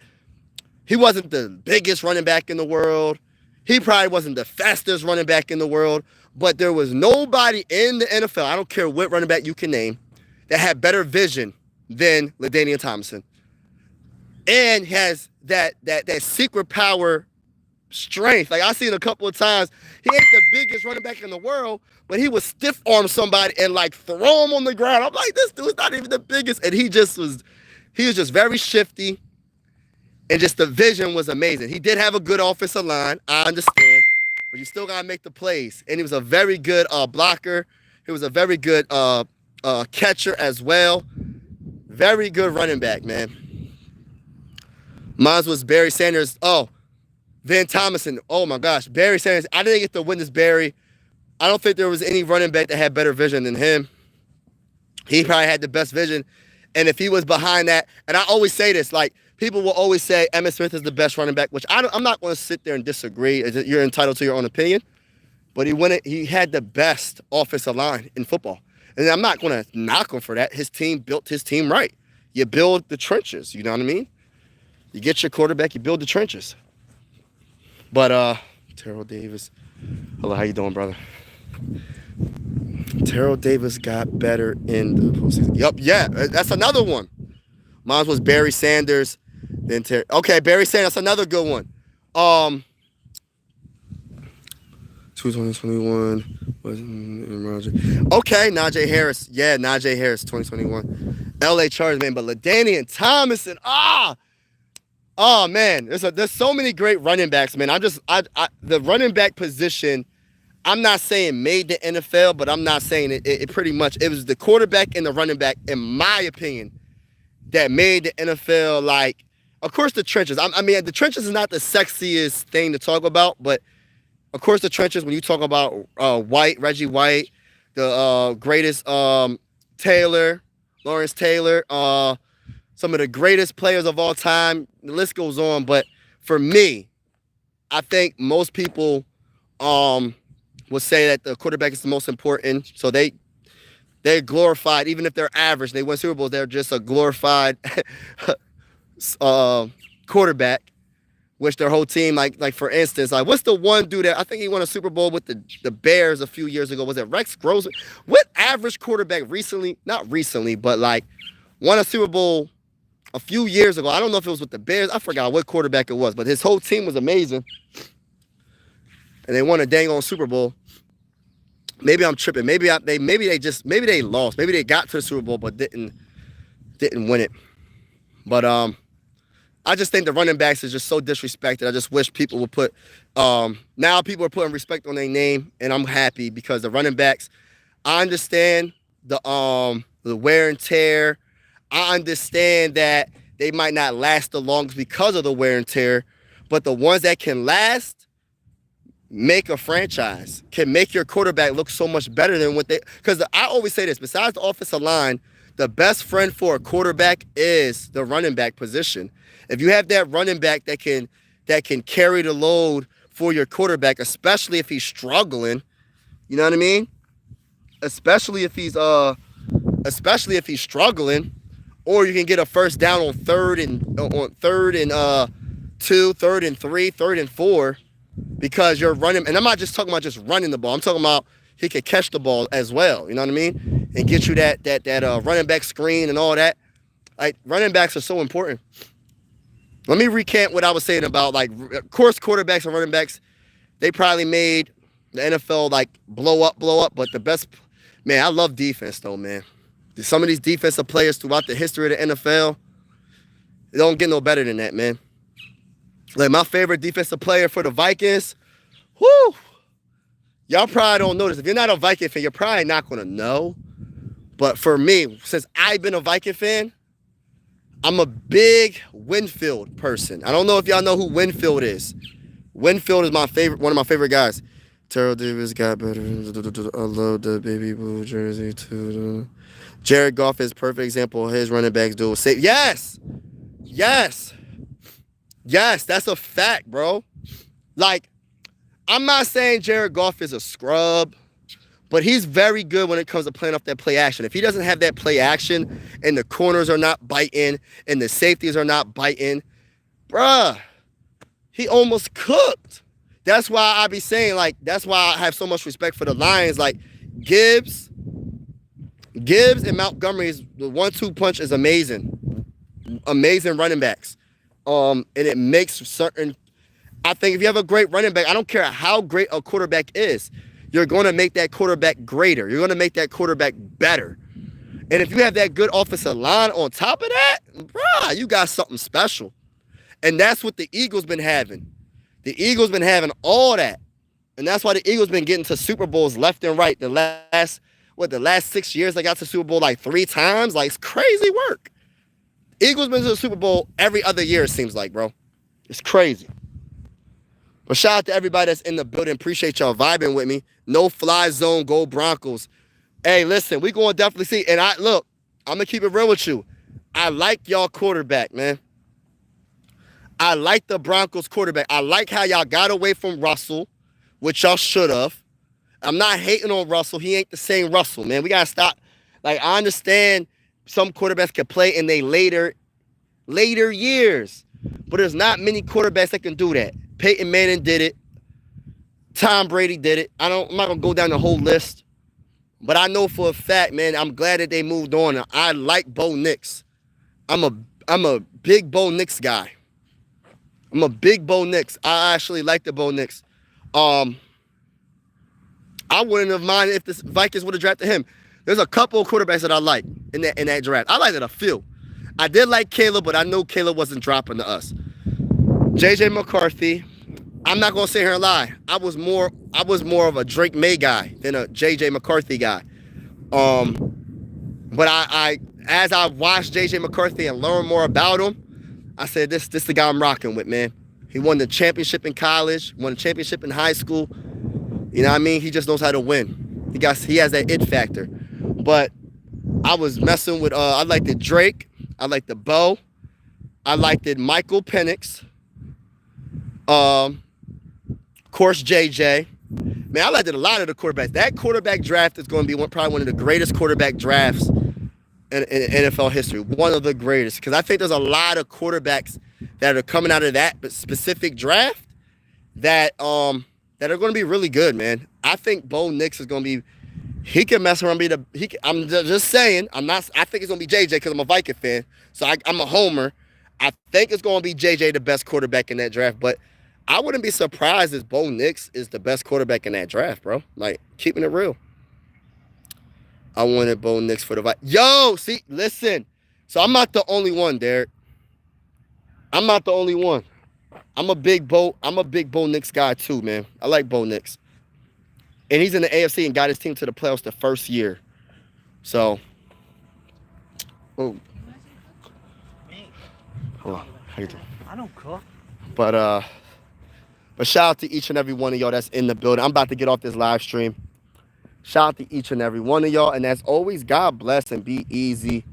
S1: he wasn't the biggest running back in the world. He probably wasn't the fastest running back in the world, but there was nobody in the NFL, I don't care what running back you can name, that had better vision than LaDainian Tomlinson. And has that secret power strength. Like I seen a couple of times, he ain't the biggest running back in the world, but he would stiff arm somebody and like throw him on the ground. I'm like, this dude's not even the biggest. And he was just very shifty. And just the vision was amazing. He did have a good offensive line, I understand, but you still gotta make the plays. And he was a very good blocker. He was a very good catcher as well. Very good running back, man. Mine was Barry Sanders. Oh, Van Thomason. Oh my gosh, Barry Sanders. I didn't get to witness Barry. I don't think there was any running back that had better vision than him. He probably had the best vision. And if he was behind that, and I always say this, like, people will always say Emmitt Smith is the best running back, which I'm not going to sit there and disagree. You're entitled to your own opinion. But he had the best offensive line in football. And I'm not going to knock him for that. His team built his team right. You build the trenches, you know what I mean? You get your quarterback, you build the trenches. But Terrell Davis, hello, how you doing, brother? Terrell Davis got better in the postseason. Yup, yeah, that's another one. Mine was Barry Sanders. Then okay, Barry Sanders, that's another good one. 2021 was okay, Najee Harris. Yeah, Najee Harris, 2021. LA Chargers, man, but LaDainian Tomlinson, oh man, there's so many great running backs, man. The running back position, I'm not saying made the NFL, but I'm not saying it pretty much. It was the quarterback and the running back, in my opinion, that made the NFL. Like, of course, the trenches. I mean, the trenches is not the sexiest thing to talk about, but of course, the trenches, when you talk about Reggie White, the greatest Lawrence Taylor, some of the greatest players of all time, the list goes on. But for me, I think most people will say that the quarterback is the most important. So they're glorified, even if they're average, they win Super Bowls, they're just a glorified quarterback. Which their whole team, like for instance, like what's the one dude that I think he won a Super Bowl with the Bears a few years ago? Was it Rex Grossman? What average quarterback not recently, but like won a Super Bowl a few years ago? I don't know if it was with the Bears. I forgot what quarterback it was, but his whole team was amazing. And they won a dang on Super Bowl. Maybe I'm tripping. Maybe they lost. Maybe they got to the Super Bowl but didn't win it. But I just think the running backs is just so disrespected. I just wish people would put now people are putting respect on their name, and I'm happy because the running backs, I understand the wear and tear. I understand that they might not last the longest because of the wear and tear, but the ones that can last make a franchise, can make your quarterback look so much better than what they, because I always say this, besides the offensive line, the best friend for a quarterback is the running back position. If you have that running back that can carry the load for your quarterback, especially if he's struggling, you know what I mean? Especially if he's struggling, or you can get a first down on third and 2, 3rd and 3, 3rd and 4, because you're running. And I'm not just talking about just running the ball. I'm talking about he can catch the ball as well. You know what I mean? And get you that running back screen and all that. Like, running backs are so important. Let me recant what I was saying about, like, of course, quarterbacks and running backs, they probably made the NFL, like, blow up, but the best, man, I love defense, though, man. Some of these defensive players throughout the history of the NFL, they don't get no better than that, man. Like, my favorite defensive player for the Vikings, whoo, y'all probably don't know this. If you're not a Viking fan, you're probably not going to know. But for me, since I've been a Viking fan, I'm a big Winfield person. I don't know if y'all know who Winfield is. Winfield is one of my favorite guys. Terrell Davis got better. I love the baby blue jersey too. Jared Goff is a perfect example of his running backs do. Yes, that's a fact, bro. Like, I'm not saying Jared Goff is a scrub, but he's very good when it comes to playing off that play action. If he doesn't have that play action and the corners are not biting and the safeties are not biting, bruh, he almost cooked. That's why I be saying, like, that's why I have so much respect for the Lions. Like, Gibbs and Montgomery's, the 1-2 punch is amazing. Amazing running backs. And it makes certain, I think if you have a great running back, I don't care how great a quarterback is, you're going to make that quarterback greater. You're going to make that quarterback better. And if you have that good offensive line on top of that, bruh, you got something special. And that's what the Eagles been having. The Eagles been having all that. And that's why the Eagles been getting to Super Bowls left and right. The last 6 years, they got to Super Bowl like 3 times. Like, it's crazy work. Eagles been to the Super Bowl every other year, it seems like, bro. It's crazy. But shout out to everybody that's in the building. Appreciate y'all vibing with me. No fly zone, go Broncos. Hey, listen, we going to definitely see. And I'm going to keep it real with you. I like y'all quarterback, man. I like the Broncos quarterback. I like how y'all got away from Russell, which y'all should have. I'm not hating on Russell. He ain't the same Russell, man. We got to stop. Like, I understand some quarterbacks can play in their later years. But there's not many quarterbacks that can do that. Peyton Manning did it. Tom Brady did it. I'm not going to go down the whole list. But I know for a fact, man, I'm glad that they moved on. I like Bo Nix. I'm a big Bo Nix guy. I'm a big Bo Nix. I actually like the Bo Nix. I wouldn't have minded if the Vikings would have drafted him. There's a couple of quarterbacks that I like in that draft. I liked it a few. I did like Caleb, but I know Caleb wasn't dropping to us. J.J. McCarthy. I'm not gonna sit here and lie. I was more of a Drake May guy than a J.J. McCarthy guy. But I as I watched J.J. McCarthy and learned more about him, I said this the guy I'm rocking with, man. He won the championship in college, won the championship in high school. You know what I mean? He just knows how to win. He has that it factor. But I was messing with I liked the Drake, I liked the Bo, I liked it Michael Penix. Of course, JJ. Man, I liked it a lot of the quarterbacks. That quarterback draft is going to be probably one of the greatest quarterback drafts in NFL history. One of the greatest. Because I think there's a lot of quarterbacks that are coming out of that specific draft that are going to be really good, man. I think Bo Nix is going to be. He can mess around. I'm just saying. I think it's going to be JJ because I'm a Viking fan. So I'm a homer. I think it's going to be JJ the best quarterback in that draft. But I wouldn't be surprised if Bo Nix is the best quarterback in that draft, bro. Like, keeping it real. I wanted Bo Nix for the Vikings. Yo, see, listen. So I'm not the only one, Derek. I'm not the only one. I'm a big Bo Nix guy too, man. I like Bo Nix. And he's in the AFC and got his team to the playoffs the first year. So, oh. Hold on. How you doing?
S2: I don't cook.
S1: But shout out to each and every one of y'all that's in the building. I'm about to get off this live stream. Shout out to each and every one of y'all. And as always, God bless and be easy.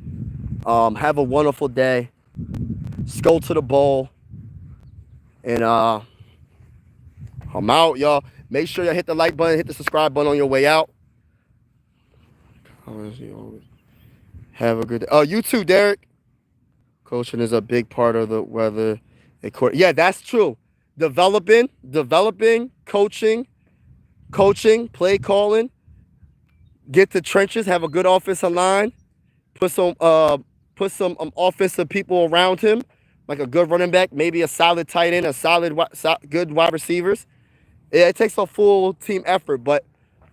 S1: Have a wonderful day. Just go to the bowl. And I'm out, y'all. Make sure you hit the like button, hit the subscribe button on your way out. Have a good day. Oh, you too, Derek. Coaching is a big part of the weather. Yeah, that's true. Developing, coaching, play calling, get to trenches, have a good offensive line, put some offensive people around him, like a good running back, maybe a solid tight end, good wide receivers. Yeah, it takes a full team effort, but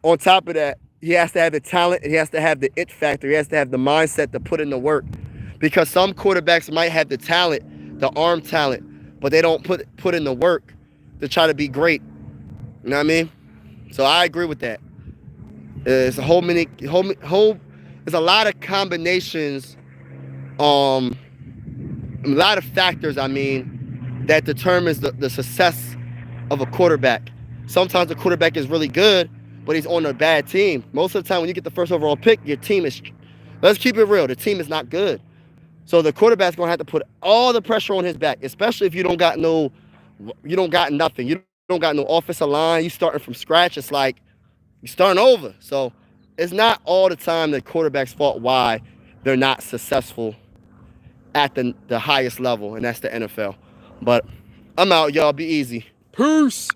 S1: on top of that, he has to have the talent, he has to have the it factor, he has to have the mindset to put in the work. Because some quarterbacks might have the talent, the arm talent, but they don't put in the work to try to be great. You know what I mean? So I agree with that. There's a there's a lot of combinations, a lot of factors, that determines the success of a quarterback. Sometimes the quarterback is really good, but he's on a bad team. Most of the time when you get the first overall pick, your team is, let's keep it real, the team is not good. So the quarterback's going to have to put all the pressure on his back, especially if you don't got nothing. You don't got no offensive line. You starting from scratch. It's like you're starting over. So it's not all the time the quarterback's fault why they're not successful at the highest level, and that's the NFL. But I'm out, y'all. Be easy. Peace.